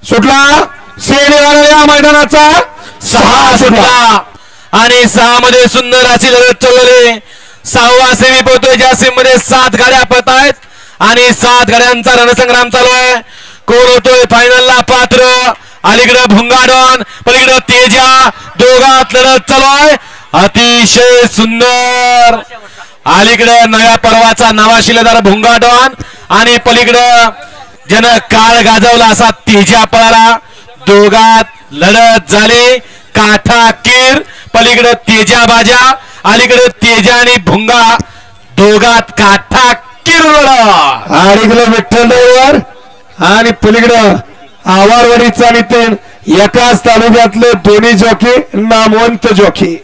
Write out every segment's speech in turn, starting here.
सुटला सेनेवाला या मैदानाचा 6 सुटला आणि 6 मध्ये सुंदर अशी लढत चालली. 6वा सेमी पोहतोय ज्या सेमी मध्ये 7 गाड्या पळत आहेत आणि 7 गाड्यांचा रणसंग्राम चालू आहे. कोण होतोय फायनलला पात्र. अलीकडे भुंगाडॉन पलीकडे तेजा दोघात लढत चालू आहे. अतिशय सुंदर. अलीकडे नव्या पर्वाचा नवा शिलेदार भुंगाडॉन आणि पलीकडे ज्यानं काळ गाजवला असा तेजा पळाला. दोघात लढत झाली काठाकीर. पलीकडे तेजा बाजा अलीकडे तेजा आणि भुंगा दोघात काठाकीर लढत. अलीकडे विठ्ठल ड्रायव्हर आणि पलीकडे आवारवाडीचा नितीन एकाच तालुक्यातले दोन्ही जॉकी नामवंत जॉकी.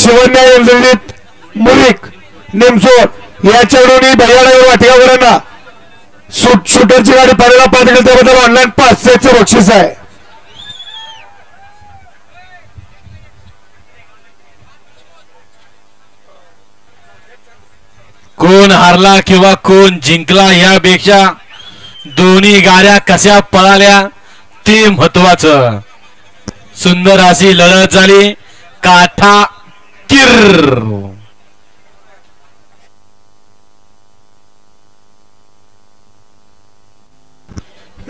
शिवन्या यंत्रणीत मुलिक निमसोड याच्याकडून भैयाला वाटेगावरांना शूटरची गाडी पाहिला पाहिजे त्याबद्दल ऑनलाईन 500चं बक्षीस आहे. कोण हारला किंवा कोण जिंकला यापेक्षा दोन्ही गाड्या कशा पळाल्या ते महत्वाचं. सुंदर अशी लढत झाली काठाकीर.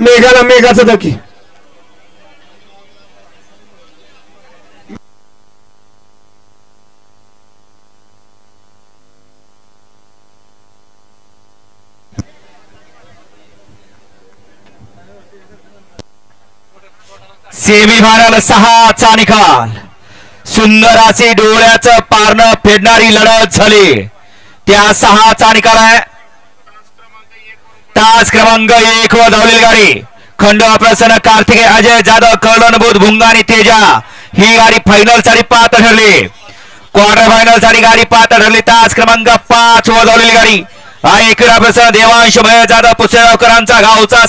मेघाला मेघाचं धकी. सेमी फायनल 6चा निकाल. सुंदर अशी डोळ्याचं पारणं फेडणारी लढत झाली. त्या 6चा निकाल आहे. तास क्रमांक 1 वर धावलेली गाडी खंडोबा प्रसन्न कार्तिकेय अजय जाधव कर्णनबोध भुंगा आणि तेजा ही गाडी फायनल साठी पात्र ठरली. क्वार्टर फायनल साठी गाडी पात्र ठरली. तास क्रमांक 5 वर धावलेली गाडी एकविरा प्रसन्न देवांश भय जाधव पुसेगावकरांचा गावचा